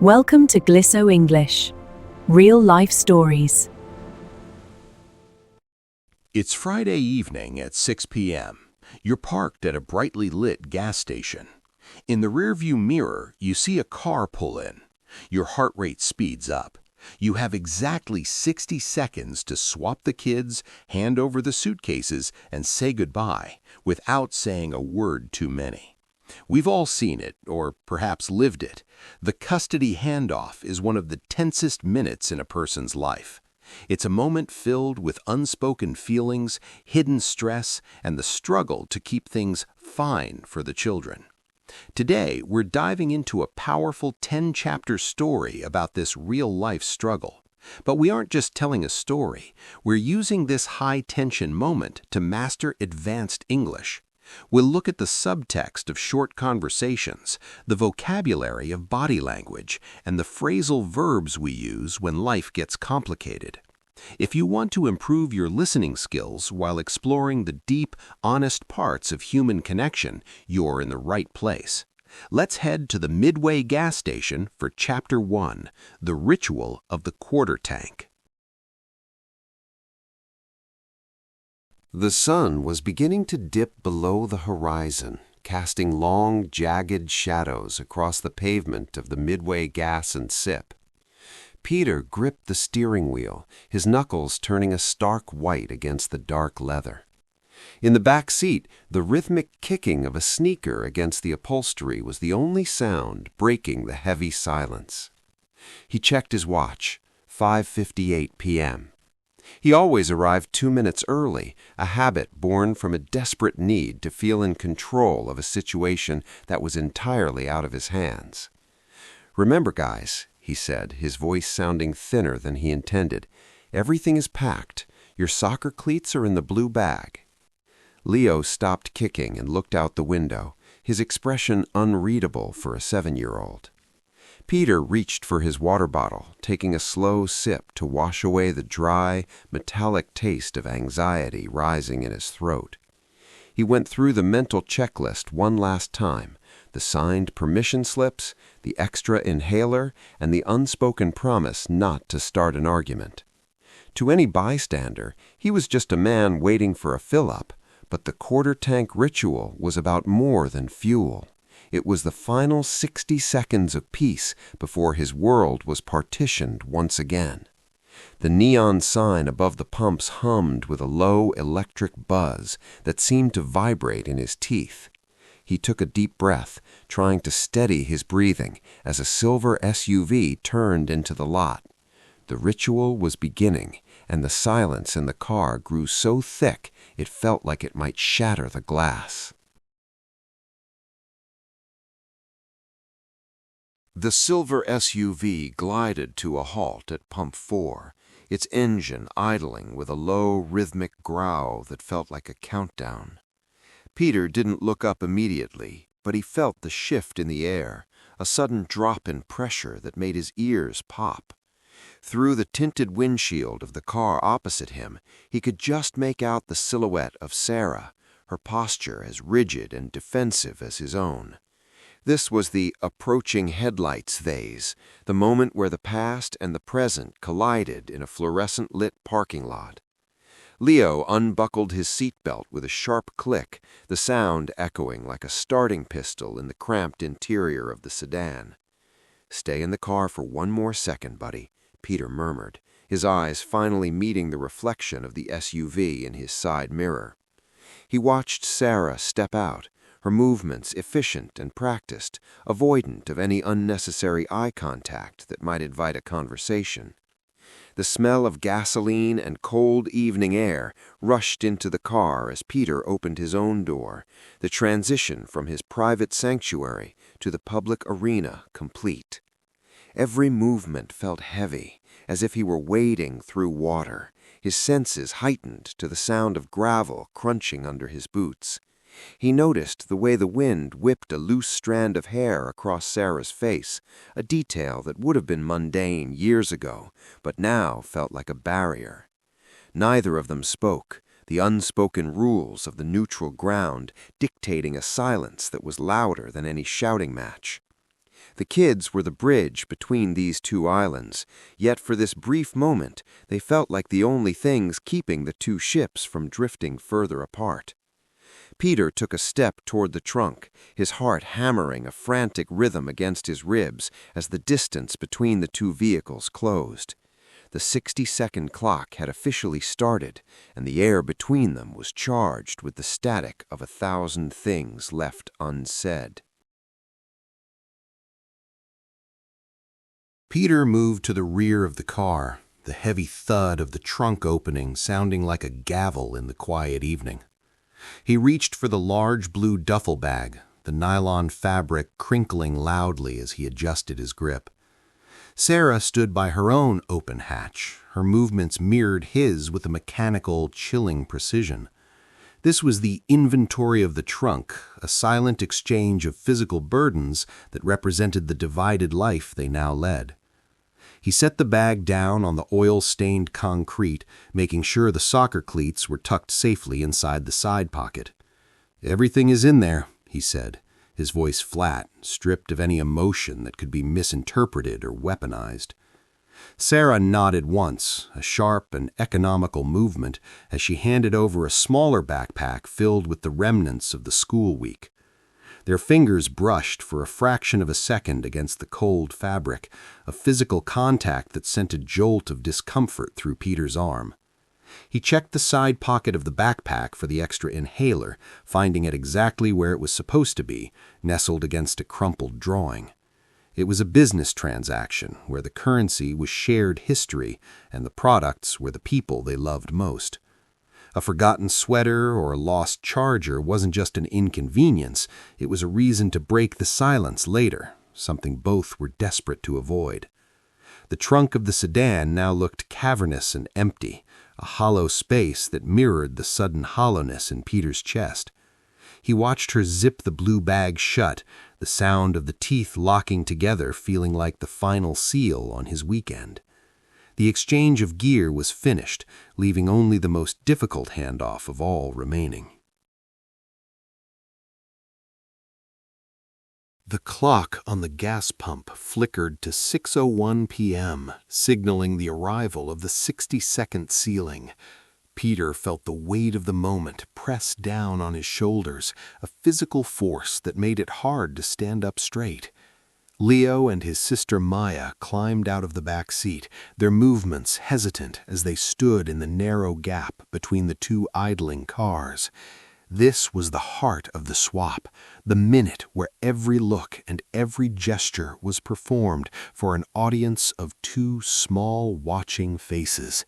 Welcome to Glisso English. Real life stories. It's Friday evening at 6 p.m. You're parked at a brightly lit gas station. In the rearview mirror, you see a car pull in. Your heart rate speeds up. You have exactly 60 seconds to swap the kids, hand over the suitcases, and say goodbye without saying a word too many. We've all seen it, or perhaps lived it. The custody handoff is one of the tensest minutes in a person's life. It's a moment filled with unspoken feelings, hidden stress, and the struggle to keep things fine for the children. Today, we're diving into a powerful 10-chapter story about this real-life struggle. But we aren't just telling a story. We're using this high-tension moment to master advanced English. We'll look at the subtext of short conversations, the vocabulary of body language, and the phrasal verbs we use when life gets complicated. If you want to improve your listening skills while exploring the deep, honest parts of human connection, you're in the right place. Let's head to the Midway gas station for Chapter 1, The Ritual of the Quarter Tank. The sun was beginning to dip below the horizon, casting long, jagged shadows across the pavement of the Midway Gas and Sip. Peter gripped the steering wheel, his knuckles turning a stark white against the dark leather. In the back seat, the rhythmic kicking of a sneaker against the upholstery was the only sound breaking the heavy silence. He checked his watch, 5:58 p.m. He always arrived 2 minutes early, a habit born from a desperate need to feel in control of a situation that was entirely out of his hands. "Remember, guys," he said, his voice sounding thinner than he intended, "everything is packed. Your soccer cleats are in the blue bag." Leo stopped kicking and looked out the window, his expression unreadable for a 7-year-old. Peter reached for his water bottle, taking a slow sip to wash away the dry, metallic taste of anxiety rising in his throat. He went through the mental checklist one last time, the signed permission slips, the extra inhaler, and the unspoken promise not to start an argument. To any bystander, he was just a man waiting for a fill-up, but the quarter-tank ritual was about more than fuel. It was the final 60 seconds of peace before his world was partitioned once again. The neon sign above the pumps hummed with a low electric buzz that seemed to vibrate in his teeth. He took a deep breath, trying to steady his breathing as a silver SUV turned into the lot. The ritual was beginning, and the silence in the car grew so thick it felt like it might shatter the glass. The silver SUV glided to a halt at Pump 4, its engine idling with a low, rhythmic growl that felt like a countdown. Peter didn't look up immediately, but he felt the shift in the air, a sudden drop in pressure that made his ears pop. Through the tinted windshield of the car opposite him, he could just make out the silhouette of Sarah, her posture as rigid and defensive as his own. This was the approaching headlights phase, the moment where the past and the present collided in a fluorescent-lit parking lot. Leo unbuckled his seatbelt with a sharp click, the sound echoing like a starting pistol in the cramped interior of the sedan. "Stay in the car for one more second, buddy," Peter murmured, his eyes finally meeting the reflection of the SUV in his side mirror. He watched Sarah step out, her movements efficient and practiced, avoidant of any unnecessary eye contact that might invite a conversation. The smell of gasoline and cold evening air rushed into the car as Peter opened his own door, the transition from his private sanctuary to the public arena complete. Every movement felt heavy, as if he were wading through water, his senses heightened to the sound of gravel crunching under his boots. He noticed the way the wind whipped a loose strand of hair across Sarah's face, a detail that would have been mundane years ago, but now felt like a barrier. Neither of them spoke, the unspoken rules of the neutral ground dictating a silence that was louder than any shouting match. The kids were the bridge between these two islands, yet for this brief moment they felt like the only things keeping the two ships from drifting further apart. Peter took a step toward the trunk, his heart hammering a frantic rhythm against his ribs as the distance between the two vehicles closed. The 60-second clock had officially started, and the air between them was charged with the static of 1,000 things left unsaid. Peter moved to the rear of the car, the heavy thud of the trunk opening sounding like a gavel in the quiet evening. He reached for the large blue duffel bag, the nylon fabric crinkling loudly as he adjusted his grip. Sarah stood by her own open hatch. Her movements mirrored his with a mechanical, chilling precision. This was the inventory of the trunk, a silent exchange of physical burdens that represented the divided life they now led. He set the bag down on the oil-stained concrete, making sure the soccer cleats were tucked safely inside the side pocket. "Everything is in there," he said, his voice flat, stripped of any emotion that could be misinterpreted or weaponized. Sarah nodded once, a sharp and economical movement, as she handed over a smaller backpack filled with the remnants of the school week. Their fingers brushed for a fraction of a second against the cold fabric, a physical contact that sent a jolt of discomfort through Peter's arm. He checked the side pocket of the backpack for the extra inhaler, finding it exactly where it was supposed to be, nestled against a crumpled drawing. It was a business transaction where the currency was shared history and the products were the people they loved most. A forgotten sweater or a lost charger wasn't just an inconvenience, it was a reason to break the silence later, something both were desperate to avoid. The trunk of the sedan now looked cavernous and empty, a hollow space that mirrored the sudden hollowness in Peter's chest. He watched her zip the blue bag shut, the sound of the teeth locking together feeling like the final seal on his weekend. The exchange of gear was finished, leaving only the most difficult handoff of all remaining. The clock on the gas pump flickered to 6:01 p.m., signaling the arrival of the 60-second ceiling. Peter felt the weight of the moment press down on his shoulders, a physical force that made it hard to stand up straight. Leo and his sister Maya climbed out of the back seat, their movements hesitant as they stood in the narrow gap between the two idling cars. This was the heart of the swap, the minute where every look and every gesture was performed for an audience of two small watching faces.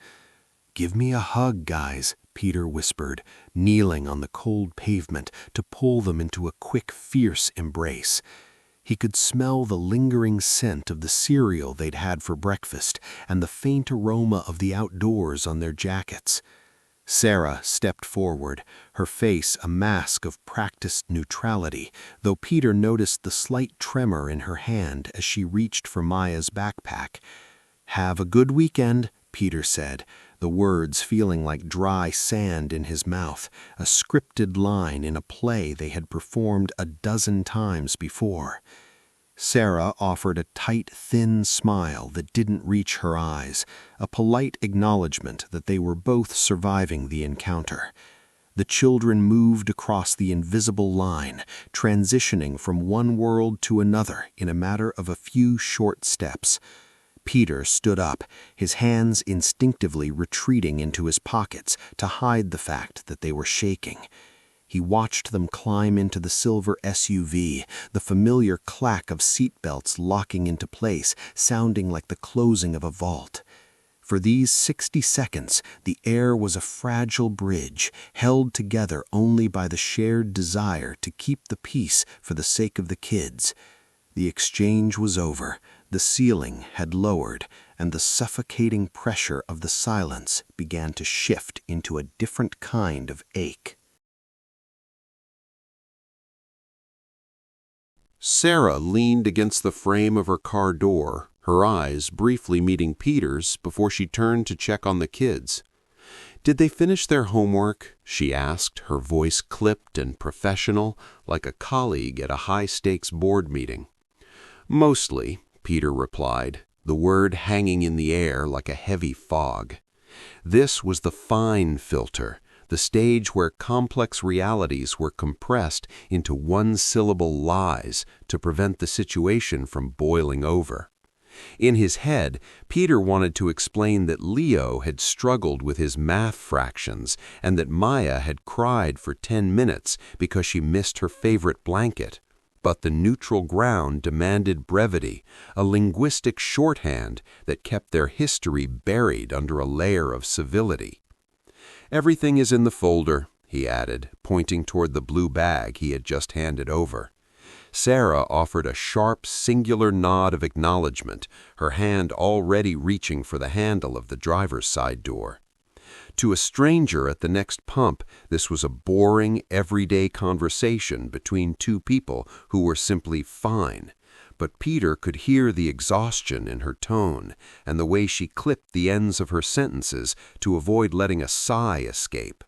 "Give me a hug, guys," Peter whispered, kneeling on the cold pavement to pull them into a quick, fierce embrace. He could smell the lingering scent of the cereal they'd had for breakfast and the faint aroma of the outdoors on their jackets. Sarah stepped forward, her face a mask of practiced neutrality, though Peter noticed the slight tremor in her hand as she reached for Maya's backpack. "Have a good weekend," Peter said, the words feeling like dry sand in his mouth, a scripted line in a play they had performed a dozen times before. Sarah offered a tight, thin smile that didn't reach her eyes, a polite acknowledgement that they were both surviving the encounter. The children moved across the invisible line, transitioning from one world to another in a matter of a few short steps. Peter stood up, his hands instinctively retreating into his pockets to hide the fact that they were shaking. He watched them climb into the silver SUV, the familiar clack of seatbelts locking into place, sounding like the closing of a vault. For these 60 seconds, the air was a fragile bridge, held together only by the shared desire to keep the peace for the sake of the kids. The exchange was over, the ceiling had lowered, and the suffocating pressure of the silence began to shift into a different kind of ache. Sarah leaned against the frame of her car door, her eyes briefly meeting Peter's before she turned to check on the kids. "Did they finish their homework?" she asked, her voice clipped and professional, like a colleague at a high-stakes board meeting. Mostly, Peter replied, the word hanging in the air like a heavy fog. This was the fine filter, the stage where complex realities were compressed into one-syllable lies to prevent the situation from boiling over. In his head, Peter wanted to explain that Leo had struggled with his math fractions and that Maya had cried for 10 minutes because she missed her favorite blanket. But the neutral ground demanded brevity, a linguistic shorthand that kept their history buried under a layer of civility. "Everything is in the folder," he added, pointing toward the blue bag he had just handed over. Sarah offered a sharp, singular nod of acknowledgement, her hand already reaching for the handle of the driver's side door. To a stranger at the next pump, this was a boring, everyday conversation between two people who were simply fine. But Peter could hear the exhaustion in her tone and the way she clipped the ends of her sentences to avoid letting a sigh escape.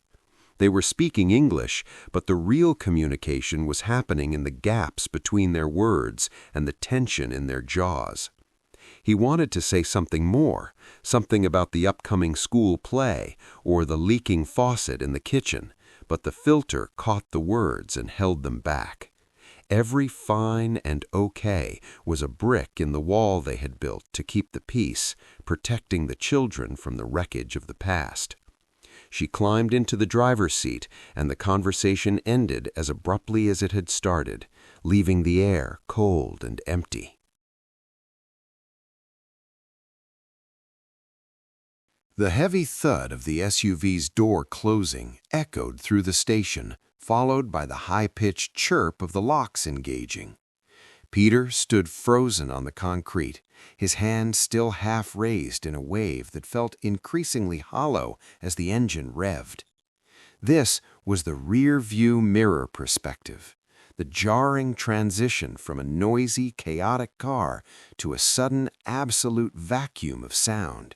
They were speaking English, but the real communication was happening in the gaps between their words and the tension in their jaws. He wanted to say something more, something about the upcoming school play or the leaking faucet in the kitchen, but the filter caught the words and held them back. Every fine and okay was a brick in the wall they had built to keep the peace, protecting the children from the wreckage of the past. She climbed into the driver's seat, and the conversation ended as abruptly as it had started, leaving the air cold and empty. The heavy thud of the SUV's door closing echoed through the station, followed by the high-pitched chirp of the locks engaging. Peter stood frozen on the concrete, his hand still half raised in a wave that felt increasingly hollow as the engine revved. This was the rear-view mirror perspective, the jarring transition from a noisy, chaotic car to a sudden, absolute vacuum of sound.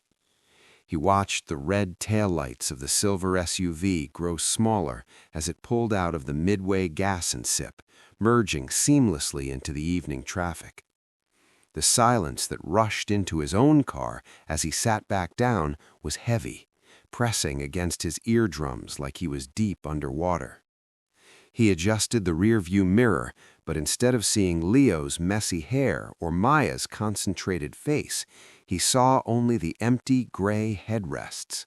He watched the red taillights of the silver SUV grow smaller as it pulled out of the midway gas and sip, merging seamlessly into the evening traffic. The silence that rushed into his own car as he sat back down was heavy, pressing against his eardrums like he was deep underwater. He adjusted the rearview mirror, but instead of seeing Leo's messy hair or Maya's concentrated face, he saw only the empty gray headrests.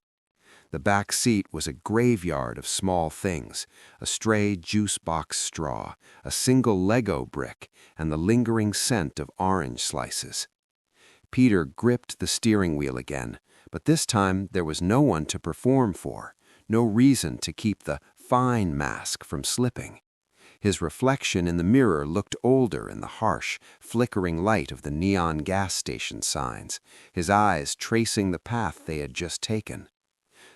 The back seat was a graveyard of small things, a stray juice box straw, a single Lego brick, and the lingering scent of orange slices. Peter gripped the steering wheel again, but this time there was no one to perform for, no reason to keep the fine mask from slipping. His reflection in the mirror looked older in the harsh, flickering light of the neon gas station signs, his eyes tracing the path they had just taken.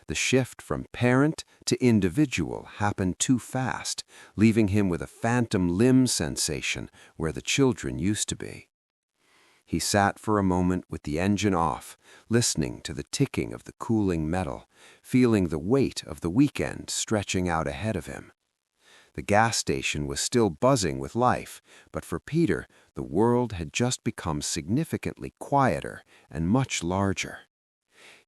The shift from parent to individual happened too fast, leaving him with a phantom limb sensation where the children used to be. He sat for a moment with the engine off, listening to the ticking of the cooling metal, feeling the weight of the weekend stretching out ahead of him. The gas station was still buzzing with life, but for Peter, the world had just become significantly quieter and much larger.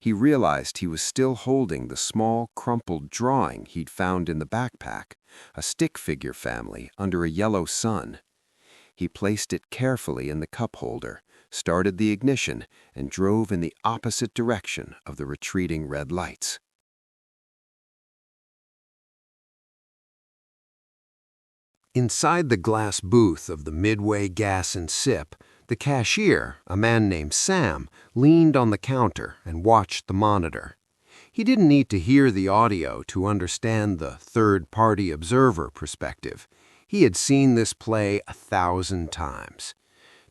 He realized he was still holding the small, crumpled drawing he'd found in the backpack, a stick figure family under a yellow sun. He placed it carefully in the cup holder, started the ignition, and drove in the opposite direction of the retreating red lights. Inside the glass booth of the Midway Gas and Sip, the cashier, a man named Sam, leaned on the counter and watched the monitor. He didn't need to hear the audio to understand the third-party observer perspective. He had seen this play 1,000 times.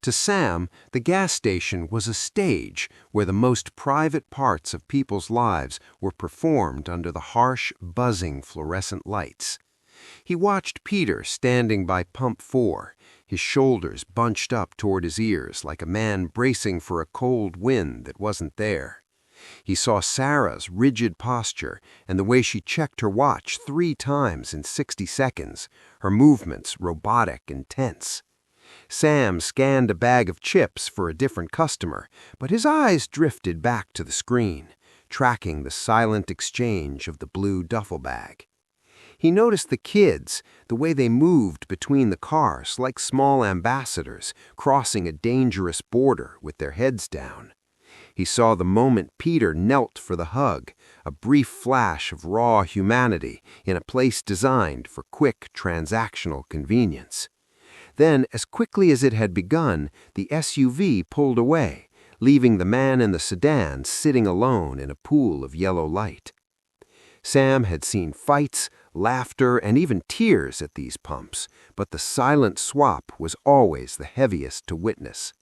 To Sam, the gas station was a stage where the most private parts of people's lives were performed under the harsh, buzzing fluorescent lights. He watched Peter standing by pump 4, his shoulders bunched up toward his ears like a man bracing for a cold wind that wasn't there. He saw Sarah's rigid posture and the way she checked her watch 3 times in 60 seconds, her movements robotic and tense. Sam scanned a bag of chips for a different customer, but his eyes drifted back to the screen, tracking the silent exchange of the blue duffel bag. He noticed the kids, the way they moved between the cars like small ambassadors crossing a dangerous border with their heads down. He saw the moment Peter knelt for the hug, a brief flash of raw humanity in a place designed for quick transactional convenience. Then, as quickly as it had begun, the SUV pulled away, leaving the man in the sedan sitting alone in a pool of yellow light. Sam had seen fights, laughter, and even tears at these pumps, but the silent swap was always the heaviest to witness.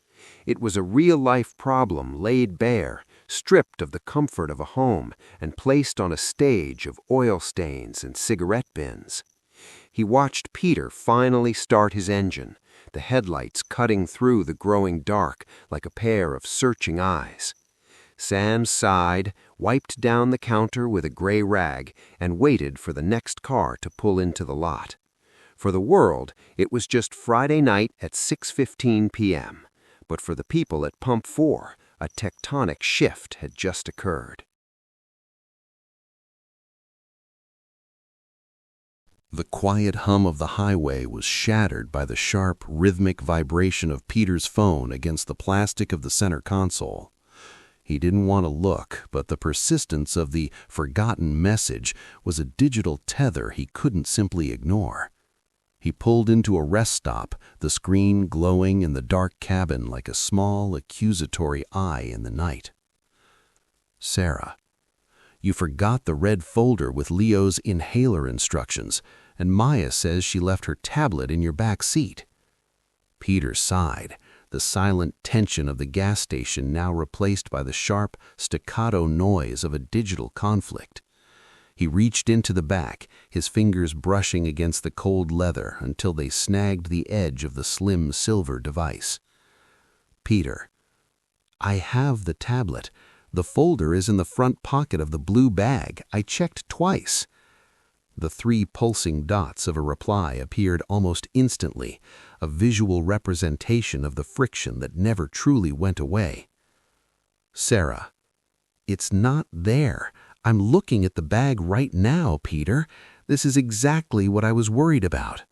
It was a real-life problem laid bare, stripped of the comfort of a home, and placed on a stage of oil stains and cigarette bins. He watched Peter finally start his engine, the headlights cutting through the growing dark like a pair of searching eyes. Sam sighed, wiped down the counter with a gray rag, and waited for the next car to pull into the lot. For the world, it was just Friday night at 6:15 p.m., but for the people at Pump 4, a tectonic shift had just occurred. The quiet hum of the highway was shattered by the sharp, rhythmic vibration of Peter's phone against the plastic of the center console. He didn't want to look, but the persistence of the forgotten message was a digital tether he couldn't simply ignore. He pulled into a rest stop, the screen glowing in the dark cabin like a small, accusatory eye in the night. Sarah, you forgot the red folder with Leo's inhaler instructions, and Maya says she left her tablet in your back seat. Peter sighed, the silent tension of the gas station now replaced by the sharp, staccato noise of a digital conflict. He reached into the back, his fingers brushing against the cold leather until they snagged the edge of the slim silver device. Peter, I have the tablet. The folder is in the front pocket of the blue bag. I checked twice. The 3 pulsing dots of a reply appeared almost instantly, a visual representation of the friction that never truly went away. Sarah, it's not there. I'm looking at the bag right now, Peter. This is exactly what I was worried about.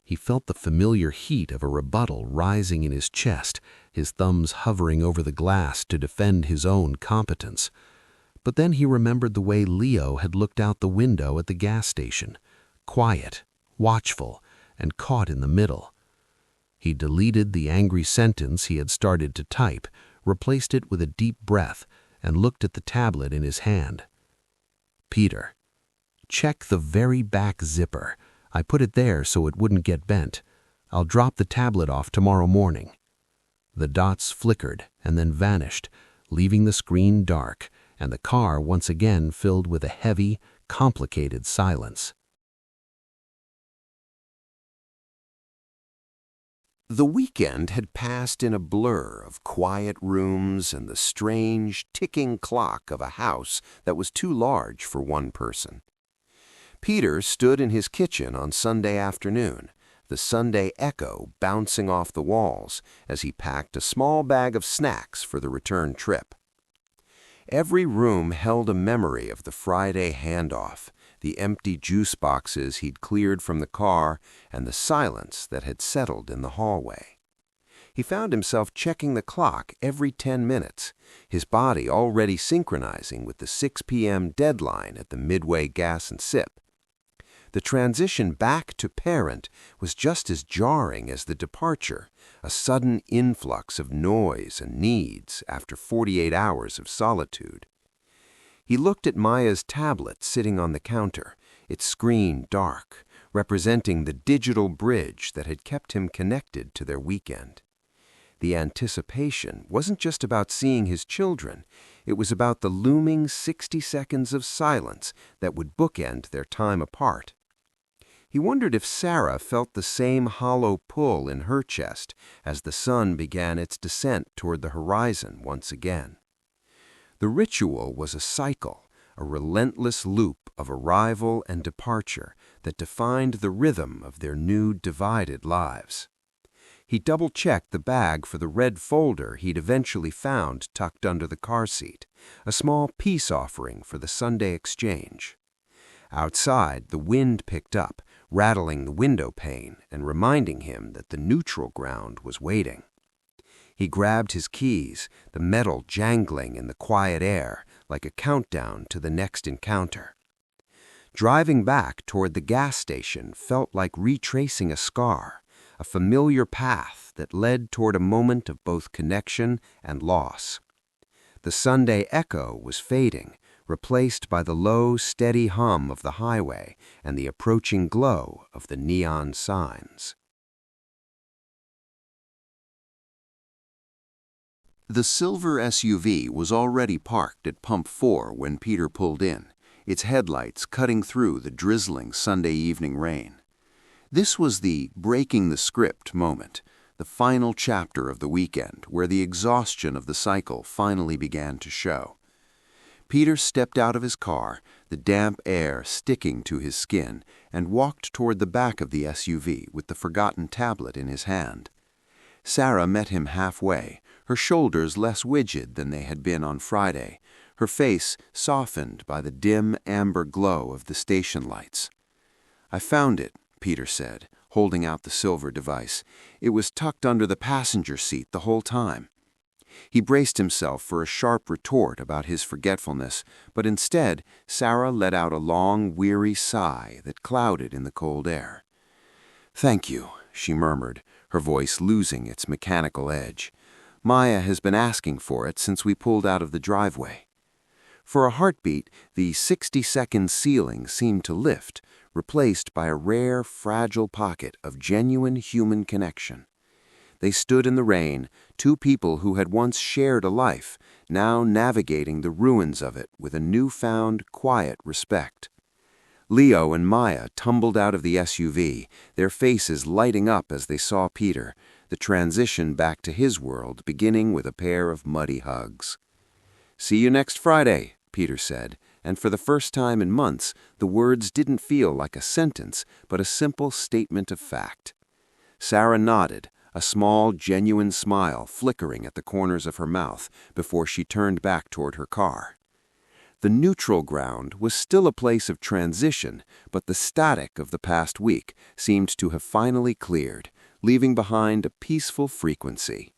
He felt the familiar heat of a rebuttal rising in his chest, his thumbs hovering over the glass to defend his own competence. But then he remembered the way Leo had looked out the window at the gas station, quiet, watchful, and caught in the middle. He deleted the angry sentence he had started to type, replaced it with a deep breath, and looked at the tablet in his hand. Peter, check the very back zipper. I put it there so it wouldn't get bent. I'll drop the tablet off tomorrow morning. The dots flickered and then vanished, leaving the screen dark, and the car once again filled with a heavy, complicated silence. The weekend had passed in a blur of quiet rooms and the strange, ticking clock of a house that was too large for one person. Peter stood in his kitchen on Sunday afternoon, the Sunday echo bouncing off the walls as he packed a small bag of snacks for the return trip. Every room held a memory of the Friday handoff, the empty juice boxes he'd cleared from the car, and the silence that had settled in the hallway. He found himself checking the clock every 10 minutes, his body already synchronizing with the 6 p.m. deadline at the Midway Gas and Sip. The transition back to parent was just as jarring as the departure, a sudden influx of noise and needs after 48 hours of solitude. He looked at Maya's tablet sitting on the counter, its screen dark, representing the digital bridge that had kept him connected to their weekend. The anticipation wasn't just about seeing his children, it was about the looming 60 seconds of silence that would bookend their time apart. He wondered if Sarah felt the same hollow pull in her chest as the sun began its descent toward the horizon once again. The ritual was a cycle, a relentless loop of arrival and departure that defined the rhythm of their new divided lives. He double-checked the bag for the red folder he'd eventually found tucked under the car seat, a small peace offering for the Sunday exchange. Outside, the wind picked up, rattling the window pane and reminding him that the neutral ground was waiting. He grabbed his keys, the metal jangling in the quiet air like a countdown to the next encounter. Driving back toward the gas station felt like retracing a scar, a familiar path that led toward a moment of both connection and loss. The Sunday echo was fading, replaced by the low, steady hum of the highway and the approaching glow of the neon signs. The silver SUV was already parked at Pump 4 when Peter pulled in, its headlights cutting through the drizzling Sunday evening rain. This was the breaking the script moment, the final chapter of the weekend where the exhaustion of the cycle finally began to show. Peter stepped out of his car, the damp air sticking to his skin, and walked toward the back of the SUV with the forgotten tablet in his hand. Sarah met him halfway, her shoulders less rigid than they had been on Friday, her face softened by the dim amber glow of the station lights. "I found it," Peter said, holding out the silver device. "It was tucked under the passenger seat the whole time." He braced himself for a sharp retort about his forgetfulness, but instead Sarah let out a long, weary sigh that clouded in the cold air. "Thank you," she murmured, her voice losing its mechanical edge. "Maya has been asking for it since we pulled out of the driveway." For a heartbeat, the 60-second ceiling seemed to lift, replaced by a rare, fragile pocket of genuine human connection. They stood in the rain, two people who had once shared a life, now navigating the ruins of it with a newfound, quiet respect. Leo and Maya tumbled out of the SUV, their faces lighting up as they saw Peter, the transition back to his world beginning with a pair of muddy hugs. "See you next Friday," Peter said, and for the first time in months, the words didn't feel like a sentence, but a simple statement of fact. Sarah nodded, a small, genuine smile flickering at the corners of her mouth before she turned back toward her car. The neutral ground was still a place of transition, but the static of the past week seemed to have finally cleared, leaving behind a peaceful frequency.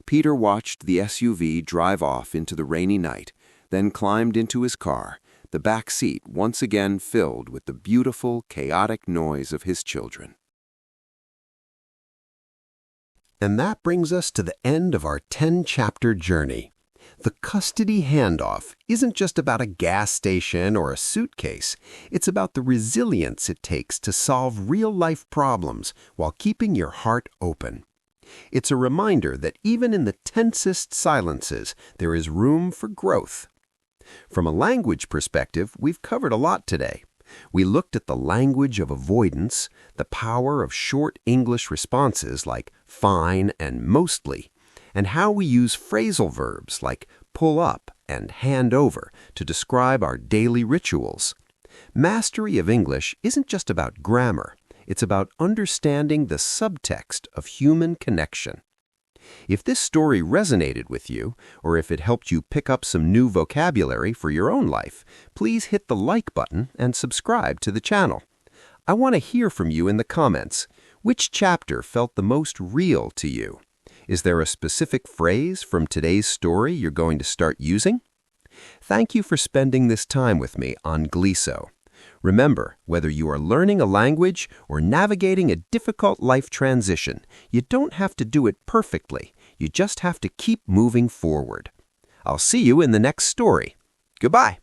Peter watched the SUV drive off into the rainy night, then climbed into his car, the back seat once again filled with the beautiful, chaotic noise of his children. And that brings us to the end of our 10-chapter journey. The custody handoff isn't just about a gas station or a suitcase. It's about the resilience it takes to solve real-life problems while keeping your heart open. It's a reminder that even in the tensest silences, there is room for growth. From a language perspective, we've covered a lot today. We looked at the language of avoidance, the power of short English responses like fine and mostly, and how we use phrasal verbs like pull up and hand over to describe our daily rituals. Mastery of English isn't just about grammar. It's about understanding the subtext of human connection. If this story resonated with you, or if it helped you pick up some new vocabulary for your own life, please hit the like button and subscribe to the channel. I want to hear from you in the comments. Which chapter felt the most real to you? Is there a specific phrase from today's story you're going to start using? Thank you for spending this time with me on Glisso. Remember, whether you are learning a language or navigating a difficult life transition, you don't have to do it perfectly. You just have to keep moving forward. I'll see you in the next story. Goodbye.